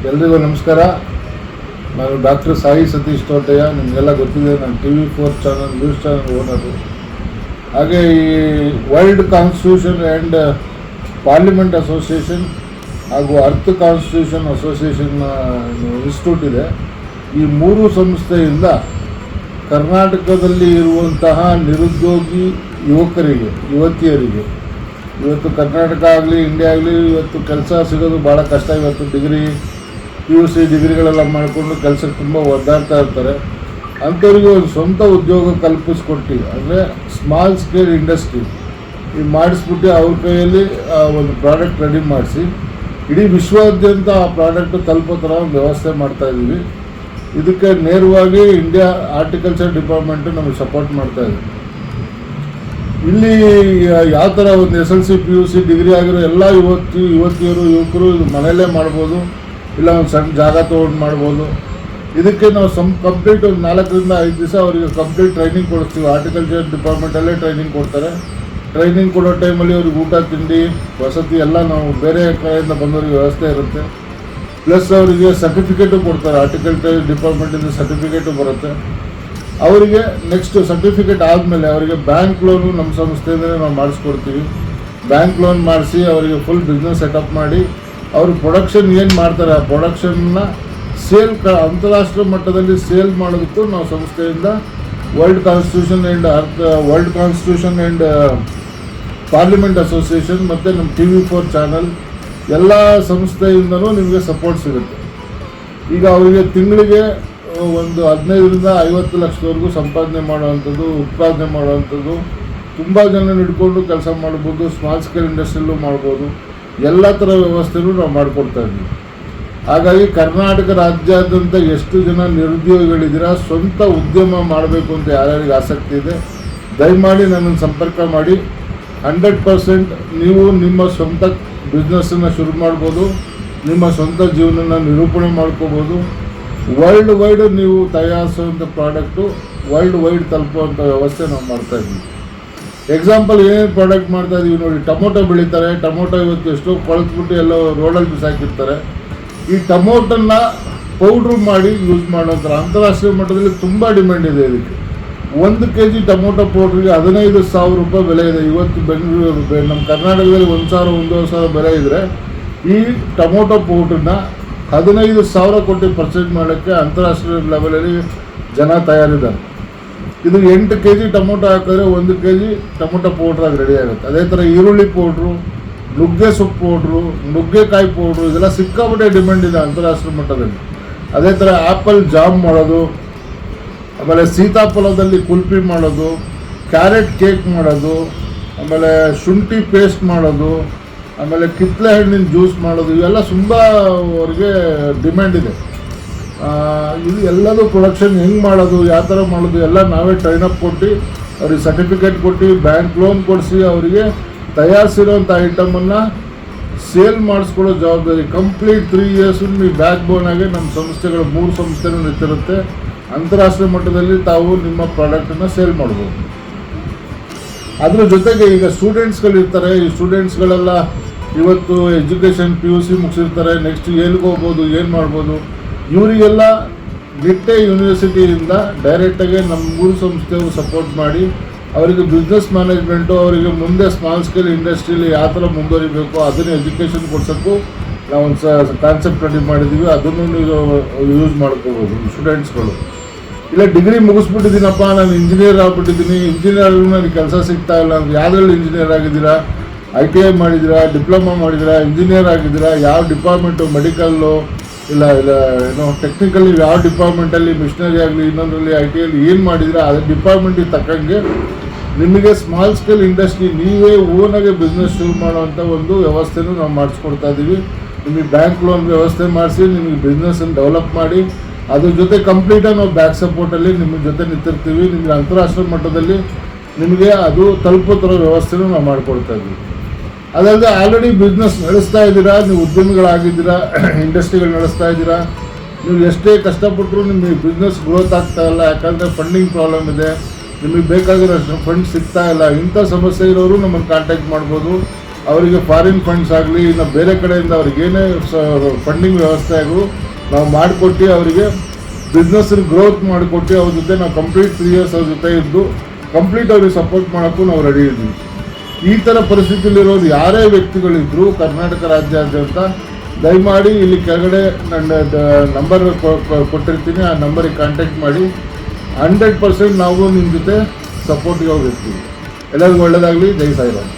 ಎಲ್ರಿಗೂ ನಮಸ್ಕಾರ. ನಾನು ಡಾಕ್ಟರ್ ಸಾಯಿ ಸತೀಶ್ ತೋಟಯ್ಯ. ನಿಮಗೆಲ್ಲ ಗೊತ್ತಿದೆ, ನಾನು TV4 channel news channel owner. ಹಾಗೆ ಈ world constitution and parliament association ಹಾಗೂ ಅರ್ತ್ ಕಾನ್ಸ್ಟಿಟ್ಯೂಷನ್ ಅಸೋಸಿಯೇಷನ್ ಇನ್ಸ್ಟಿಟ್ಯೂಟ್ ಇದೆ. ಈ ಮೂರು ಸಂಸ್ಥೆಯಿಂದ ಕರ್ನಾಟಕದಲ್ಲಿ ಇರುವಂತಹ ನಿರುದ್ಯೋಗಿ ಯುವತಿಯರಿಗೆ ಇವತ್ತು ಕರ್ನಾಟಕ ಆಗಲಿ ಇಂಡಿಯಾ ಆಗಲಿ ಇವತ್ತು ಕೆಲಸ ಸಿಗೋದು ಭಾಳ ಕಷ್ಟ. ಇವತ್ತು PUC ಡಿಗ್ರಿಗಳೆಲ್ಲ ಮಾಡಿಕೊಂಡು ಕೆಲಸಕ್ಕೆ ತುಂಬ ಒದ್ದಾಡ್ತಾ ಇರ್ತಾರೆ. ಅಂಥವ್ರಿಗೆ ಒಂದು ಸ್ವಂತ ಉದ್ಯೋಗ ಕಲ್ಪಿಸ್ಕೊಟ್ಟು, ಅಂದರೆ ಸ್ಮಾಲ್ ಸ್ಕೇಲ್ ಇಂಡಸ್ಟ್ರಿ ಮಾಡಿಸ್ಬಿಟ್ಟು ಅವ್ರ ಕೈಯಲ್ಲಿ ಒಂದು ಪ್ರಾಡಕ್ಟ್ ರೆಡಿ ಮಾಡಿಸಿ ಇಡೀ ವಿಶ್ವಾದ್ಯಂತ ಆ ಪ್ರಾಡಕ್ಟ್ ತಲುಪೋ ಥರ ಒಂದು ವ್ಯವಸ್ಥೆ ಮಾಡ್ತಾಯಿದ್ದೀವಿ. ಇದಕ್ಕೆ ನೇರವಾಗಿ ಇಂಡಿಯಾ ಹಾರ್ಟಿಕಲ್ಚರ್ ಡಿಪಾರ್ಟ್ಮೆಂಟು ನಮಗೆ ಸಪೋರ್ಟ್ ಮಾಡ್ತಾಯಿದೆ. ಇಲ್ಲಿ ಯಾವ ಥರ ಒಂದು SLC PUC ಡಿಗ್ರಿ ಆಗಿರೋ ಎಲ್ಲ ಯುವತಿಯರು ಯುವಕರು ಇದು ಮನೆಯಲ್ಲೇ ಮಾಡ್ಬೋದು, ಇಲ್ಲ ಒಂದು ಸಣ್ಣ ಜಾಗ ತೊಗೊಂಡು ಮಾಡ್ಬೋದು. ಇದಕ್ಕೆ ನಾವು ಕಂಪ್ಲೀಟ್ ಒಂದು 4 ರಿಂದ 5 ದಿವಸ ಅವರಿಗೆ ಕಂಪ್ಲೀಟ್ ಟ್ರೈನಿಂಗ್ ಕೊಡಿಸ್ತೀವಿ. ಹಾರ್ಟಿಕಲ್ಚರ್ ಡಿಪಾರ್ಟ್ಮೆಂಟಲ್ಲೇ ಟ್ರೈನಿಂಗ್ ಕೊಡ್ತಾರೆ. ಟ್ರೈನಿಂಗ್ ಕೊಡೋ ಟೈಮಲ್ಲಿ ಅವ್ರಿಗೆ ಊಟ ತಿಂಡಿ ವಸತಿ ಎಲ್ಲ ನಾವು ಬೇರೆ ಕಡೆಯಿಂದ ಬಂದವರಿಗೆ ವ್ಯವಸ್ಥೆ ಇರುತ್ತೆ. ಪ್ಲಸ್ ಅವರಿಗೆ ಸರ್ಟಿಫಿಕೇಟು ಕೊಡ್ತಾರೆ. ಹಾರ್ಟಿಕಲ್ಚರ್ ಡಿಪಾರ್ಟ್ಮೆಂಟಿಂದ ಸರ್ಟಿಫಿಕೇಟು ಬರುತ್ತೆ ಅವರಿಗೆ. ನೆಕ್ಸ್ಟ್ ಸರ್ಟಿಫಿಕೇಟ್ ಆದಮೇಲೆ ಅವರಿಗೆ ಬ್ಯಾಂಕ್ ಲೋನು ನಮ್ಮ ಸಂಸ್ಥೆಯಿಂದಲೇ ನಾವು ಮಾಡಿಸ್ಕೊಡ್ತೀವಿ. ಬ್ಯಾಂಕ್ ಲೋನ್ ಮಾಡಿಸಿ ಅವರಿಗೆ ಫುಲ್ ಬಿಸ್ನೆಸ್ ಸೆಟಪ್ ಮಾಡಿ ಅವರು ಪ್ರೊಡಕ್ಷನ್ ಏನು ಮಾಡ್ತಾರೆ ಆ ಪ್ರೊಡಕ್ಷನ್ನ ಸೇಲ್ ಅಂತಾರಾಷ್ಟ್ರೀಯ ಮಟ್ಟದಲ್ಲಿ ಸೇಲ್ ಮಾಡೋದಕ್ಕೂ ನಾವು ಸಂಸ್ಥೆಯಿಂದ world constitution and parliament association ಮತ್ತು ನಮ್ಮ TV4 ಚಾನಲ್ ಎಲ್ಲ ಸಂಸ್ಥೆಯಿಂದನೂ ನಿಮಗೆ ಸಪೋರ್ಟ್ ಸಿಗುತ್ತೆ. ಈಗ ಅವರಿಗೆ ತಿಂಗಳಿಗೆ ಒಂದು 15 ರಿಂದ 50 ಲಕ್ಷದವರೆಗೂ ಸಂಪಾದನೆ ಮಾಡುವಂಥದ್ದು, ಉತ್ಪಾದನೆ ಮಾಡುವಂಥದ್ದು, ತುಂಬ ಜನ ಹಿಡ್ಕೊಂಡು ಕೆಲಸ ಮಾಡ್ಬೋದು. ಸ್ಮಾಲ್ ಸ್ಕೇಲ್ ಇಂಡಸ್ಟ್ರಿಯಲ್ಲೂ ಮಾಡ್ಬೋದು. ಎಲ್ಲ ಥರ ವ್ಯವಸ್ಥೆನೂ ನಾವು ಮಾಡಿಕೊಡ್ತಾ ಇದ್ದೀವಿ. ಹಾಗಾಗಿ ಕರ್ನಾಟಕ ರಾಜ್ಯಾದ್ಯಂತ ಎಷ್ಟು ಜನ ನಿರುದ್ಯೋಗಿಗಳಿದ್ದೀರಾ, ಸ್ವಂತ ಉದ್ಯಮ ಮಾಡಬೇಕು ಅಂತ ಯಾರ್ಯಾರಿಗೆ ಆಸಕ್ತಿ ಇದೆ, ದಯಮಾಡಿ ನನ್ನನ್ನು ಸಂಪರ್ಕ ಮಾಡಿ. 100% ನೀವು ನಿಮ್ಮ ಸ್ವಂತ ಬಿಸ್ನೆಸ್ಸನ್ನು ಶುರು ಮಾಡ್ಬೋದು, ನಿಮ್ಮ ಸ್ವಂತ ಜೀವನನ ನಿರೂಪಣೆ ಮಾಡ್ಕೋಬೋದು. ವರ್ಲ್ಡ್ ವೈಡ್ ನೀವು ತಯಾರಿಸುವಂಥ ಪ್ರಾಡಕ್ಟು ವರ್ಲ್ಡ್ ವೈಡ್ ತಲುಪುವಂಥ ವ್ಯವಸ್ಥೆ ನಾವು ಮಾಡ್ತಾಯಿದ್ದೀವಿ. ಎಕ್ಸಾಂಪಲ್ ಏನೇನು ಪ್ರಾಡಕ್ಟ್ ಮಾಡ್ತಾಯಿದ್ದೀವಿ ನೋಡಿ. ಟೊಮೊಟೊ ಬೆಳೀತಾರೆ. ಟೊಮೊಟೊ ಇವತ್ತು ಎಷ್ಟೋ ಕೊಳೆತ್ಬಿಟ್ಟು ಎಲ್ಲೋ ರೋಡಲ್ಲಿ ಬಿಸಾಕಿರ್ತಾರೆ. ಈ ಟೊಮೊಟೊನ್ನ ಪೌಡ್ರು ಮಾಡಿ ಯೂಸ್ ಮಾಡೋಂಥ ಅಂತಾರಾಷ್ಟ್ರೀಯ ಮಟ್ಟದಲ್ಲಿ ತುಂಬ ಡಿಮ್ಯಾಂಡ್ ಇದೆ ಇದಕ್ಕೆ. 1 kg ಟೊಮೊಟೊ ಪೌಡ್ರಿಗೆ 15,000 ರೂಪಾಯಿ ಬೆಲೆ ಇದೆ. ಇವತ್ತು ಬೆಂಗಳೂರು ನಮ್ಮ ಕರ್ನಾಟಕದಲ್ಲಿ 1,000-1,500 ಬೆಲೆ ಇದ್ದರೆ ಈ ಟೊಮೊಟೊ ಪೌಡ್ರನ್ನ 15,000 ಕೊಟ್ಟು ಪರ್ಚೇಸ್ ಮಾಡೋಕ್ಕೆ ಅಂತಾರಾಷ್ಟ್ರೀಯ ಲೆವೆಲಲ್ಲಿ ಜನ ತಯಾರಿದ್ದಾರೆ. ಇದು 8 kg ಟೊಮೊಟೊ ಹಾಕಿದ್ರೆ 1 kg ಟೊಮೊಟೊ ಪೌಡ್ರಾಗಿ ರೆಡಿ ಆಗುತ್ತೆ. ಅದೇ ಥರ ಈರುಳ್ಳಿ ಪೌಡ್ರು, ನುಗ್ಗೆ ಸೊಪ್ಪು ಪೌಡ್ರು, ನುಗ್ಗೆಕಾಯಿ ಪೌಡ್ರು, ಇದೆಲ್ಲ ಸಿಕ್ಕಾಪಟ್ಟೆ ಡಿಮ್ಯಾಂಡ್ ಇದೆ ಅಂತಾರಾಷ್ಟ್ರೀಯ ಮಟ್ಟದಲ್ಲಿ. ಅದೇ ಥರ ಆ್ಯಪಲ್ ಜಾಮ್ ಮಾಡೋದು, ಆಮೇಲೆ ಸೀತಾಫಲದಲ್ಲಿ ಕುಲ್ಫಿ ಮಾಡೋದು, ಕ್ಯಾರೆಟ್ ಕೇಕ್ ಮಾಡೋದು, ಆಮೇಲೆ ಶುಂಠಿ ಪೇಸ್ಟ್ ಮಾಡೋದು, ಆಮೇಲೆ ಕಿತ್ತಳೆ ಹಣ್ಣಿನ ಜ್ಯೂಸ್ ಮಾಡೋದು, ಇವೆಲ್ಲ ತುಂಬ ಅವ್ರಿಗೆ ಡಿಮ್ಯಾಂಡ್ ಇದೆ. ಇದು ಎಲ್ಲದೂ ಪ್ರೊಡಕ್ಷನ್ ಹೆಂಗೆ ಮಾಡೋದು, ಯಾವ ಥರ ಮಾಡೋದು ಎಲ್ಲ ನಾವೇ ಟ್ರೈನಪ್ ಕೊಟ್ಟು ಅವ್ರಿಗೆ ಸರ್ಟಿಫಿಕೇಟ್ ಕೊಟ್ಟು ಬ್ಯಾಂಕ್ ಲೋನ್ ಕೊಡಿಸಿ ಅವರಿಗೆ ತಯಾರಿಸಿರೋಂಥ ಐಟಮನ್ನು ಸೇಲ್ ಮಾಡಿಸ್ಕೊಳ್ಳೋ ಜವಾಬ್ದಾರಿ ಕಂಪ್ಲೀಟ್ 3 years ನೀವು ಬ್ಯಾಕ್ ಬೋನಾಗಿ ನಮ್ಮ ಸಂಸ್ಥೆಗಳು 3 ಸಂಸ್ಥೆನೂ ನಿಂತಿರುತ್ತೆ. ಅಂತಾರಾಷ್ಟ್ರೀಯ ಮಟ್ಟದಲ್ಲಿ ತಾವು ನಿಮ್ಮ ಪ್ರಾಡಕ್ಟನ್ನು ಸೇಲ್ ಮಾಡ್ಬೋದು. ಅದ್ರ ಜೊತೆಗೆ ಈಗ ಸ್ಟೂಡೆಂಟ್ಸ್ಗಳಿರ್ತಾರೆ. ಈ ಸ್ಟೂಡೆಂಟ್ಸ್ಗಳೆಲ್ಲ ಇವತ್ತು ಎಜುಕೇಷನ್ PUC ಮುಗಿಸಿರ್ತಾರೆ. ನೆಕ್ಸ್ಟ್ ಎಲ್ಲಿಗೆ ಹೋಗ್ಬೋದು, ಏನು ಮಾಡ್ಬೋದು, ಇವರಿಗೆಲ್ಲ ನಿಟ್ಟೆ ಯೂನಿವರ್ಸಿಟಿಯಿಂದ ಡೈರೆಕ್ಟಾಗಿ ನಮ್ಮ 3 ಸಂಸ್ಥೆಯವರು ಸಪೋರ್ಟ್ ಮಾಡಿ ಅವರಿಗೆ ಬಿಸ್ನೆಸ್ ಮ್ಯಾನೇಜ್ಮೆಂಟು, ಅವರಿಗೆ ಮುಂದೆ ಸ್ಮಾಲ್ ಸ್ಕೇಲ್ ಇಂಡಸ್ಟ್ರಿಯಲ್ಲಿ ಯಾವ ಥರ ಮುಂದುವರಿಬೇಕು ಅದನ್ನು ಎಜುಕೇಷನ್ ಕೊಡ್ಸೋಕ್ಕೂ ನಾವು ಒಂದು ಕಾನ್ಸೆಪ್ಟ್ ರೆಡಿ ಮಾಡಿದ್ದೀವಿ. ಅದನ್ನು ನೀವು ಯೂಸ್ ಮಾಡ್ಕೋಬೋದು ಸ್ಟೂಡೆಂಟ್ಸ್ಗಳು. ಇಲ್ಲ ಡಿಗ್ರಿ ಮುಗಿಸ್ಬಿಟ್ಟಿದ್ದೀನಪ್ಪ, ನಾನು ಇಂಜಿನಿಯರ್ ಆಗ್ಬಿಟ್ಟಿದ್ದೀನಿ, ಇಂಜಿನಿಯರ್ಗೂ ನನಗೆ ಕೆಲಸ ಸಿಗ್ತಾ ಇಲ್ಲ ಅಂದರೆ ಯಾವುದ್ರಲ್ಲಿ ಇಂಜಿನಿಯರ್ ಆಗಿದ್ದೀರಾ, ITI ಮಾಡಿದ್ದೀರಾ, ಡಿಪ್ಲೊಮಾ ಮಾಡಿದ್ದೀರಾ, ಇಂಜಿನಿಯರ್ ಆಗಿದ್ದೀರಾ, ಯಾವ ಡಿಪಾರ್ಟ್ಮೆಂಟು ಮೆಡಿಕಲ್ಲು ಇಲ್ಲ ಏನೋ ಟೆಕ್ನಿಕಲಿ ಯಾವ ಡಿಪಾರ್ಟ್ಮೆಂಟಲ್ಲಿ ಮಿಷನರಿ ಆಗಲಿ ಇನ್ನೊಂದರಲ್ಲಿ ITIಯಲ್ಲಿ ಏನು ಮಾಡಿದ್ದೀರಾ ಅದೇ ಡಿಪಾರ್ಟ್ಮೆಂಟಿಗೆ ತಕ್ಕಂಗೆ ನಿಮಗೆ ಸ್ಮಾಲ್ ಸ್ಕೇಲ್ ಇಂಡಸ್ಟ್ರಿ ನೀವೇ ಓನಾಗೆ ಬಿಸ್ನೆಸ್ ಶುರು ಮಾಡೋವಂಥ ಒಂದು ವ್ಯವಸ್ಥೆನೂ ನಾವು ಮಾಡಿಸ್ಕೊಡ್ತಾ ಇದ್ದೀವಿ. ನಿಮಗೆ ಬ್ಯಾಂಕ್ ಲೋನ್ ವ್ಯವಸ್ಥೆ ಮಾಡಿಸಿ ನಿಮಗೆ ಬಿಸ್ನೆಸ್ಸನ್ನು ಡೆವಲಪ್ ಮಾಡಿ ಅದ್ರ ಜೊತೆ ಕಂಪ್ಲೀಟಾಗಿ ನಾವು ಬ್ಯಾಕ್ ಸಪೋರ್ಟಲ್ಲಿ ನಿಮ್ಮ ಜೊತೆ ನಿಂತಿರ್ತೀವಿ. ನಿಮಗೆ ಅಂತಾರಾಷ್ಟ್ರೀಯ ಮಟ್ಟದಲ್ಲಿ ನಿಮಗೆ ಅದು ತಲುಪೋ ಥರ ವ್ಯವಸ್ಥೆನೂ ನಾವು ಮಾಡಿಕೊಡ್ತಾ ಇದ್ದೀವಿ. ಅದಲ್ಲದೆ ಆಲ್ರೆಡಿ ಬಿಸ್ನೆಸ್ ನಡೆಸ್ತಾ ಇದ್ದೀರಾ, ನೀವು ಉದ್ಯಮಿಗಳಾಗಿದ್ದೀರಾ, ಇಂಡಸ್ಟ್ರಿಗಳು ನಡೆಸ್ತಾ ಇದ್ದೀರಾ, ನೀವು ಎಷ್ಟೇ ಕಷ್ಟಪಟ್ಟರು ನಿಮಗೆ ಬಿಸ್ನೆಸ್ ಗ್ರೋತ್ ಆಗ್ತಾ ಇಲ್ಲ, ಯಾಕಂದರೆ ಫಂಡಿಂಗ್ ಪ್ರಾಬ್ಲಮ್ ಇದೆ, ನಿಮಗೆ ಬೇಕಾಗಿರೋಷ್ಟು ಫಂಡ್ ಸಿಗ್ತಾ ಇಲ್ಲ, ಇಂಥ ಸಮಸ್ಯೆ ಇರೋರು ನಮ್ಮನ್ನು ಕಾಂಟ್ಯಾಕ್ಟ್ ಮಾಡ್ಬೋದು. ಅವರಿಗೆ ಫಾರಿನ್ ಫಂಡ್ಸ್ ಆಗಲಿ ಇನ್ನು ಬೇರೆ ಕಡೆಯಿಂದ ಅವ್ರಿಗೇನೇ ಫಂಡಿಂಗ್ ವ್ಯವಸ್ಥೆ ಆಗು ನಾವು ಮಾಡಿಕೊಟ್ಟು ಅವರಿಗೆ ಬಿಸ್ನೆಸ್ ಗ್ರೋತ್ ಮಾಡಿಕೊಟ್ಟು ಅವ್ರ ಜೊತೆ ನಾವು ಕಂಪ್ಲೀಟ್ 3 years ಅವ್ರ ಜೊತೆ ಇದ್ದು ಕಂಪ್ಲೀಟ್ ಅವ್ರಿಗೆ ಸಪೋರ್ಟ್ ಮಾಡೋಕ್ಕೂ ನಾವು ರೆಡಿ ಇದ್ದೀವಿ. ಈ ಥರ ಪರಿಸ್ಥಿತಿಲಿರೋರು ಯಾರೇ ವ್ಯಕ್ತಿಗಳಿದ್ರು ಕರ್ನಾಟಕ ರಾಜ್ಯಾದ್ಯಂತ ದಯಮಾಡಿ ಇಲ್ಲಿ ಕೆಳಗಡೆ ನನ್ನ ನಂಬರ್ ಕೊಟ್ಟಿರ್ತೀನಿ, ಆ ನಂಬರಿಗೆ ಕಾಂಟ್ಯಾಕ್ಟ್ ಮಾಡಿ. 100% ನಾವು ನಿಮ್ಮ ಜೊತೆ ಸಪೋರ್ಟಿಗೆ ಹೋಗಿರ್ತೀವಿ. ಎಲ್ಲರಿಗೂ ಒಳ್ಳೆಯದಾಗಲಿ. ಜೈ ಸಾಯಿರಾಮ್.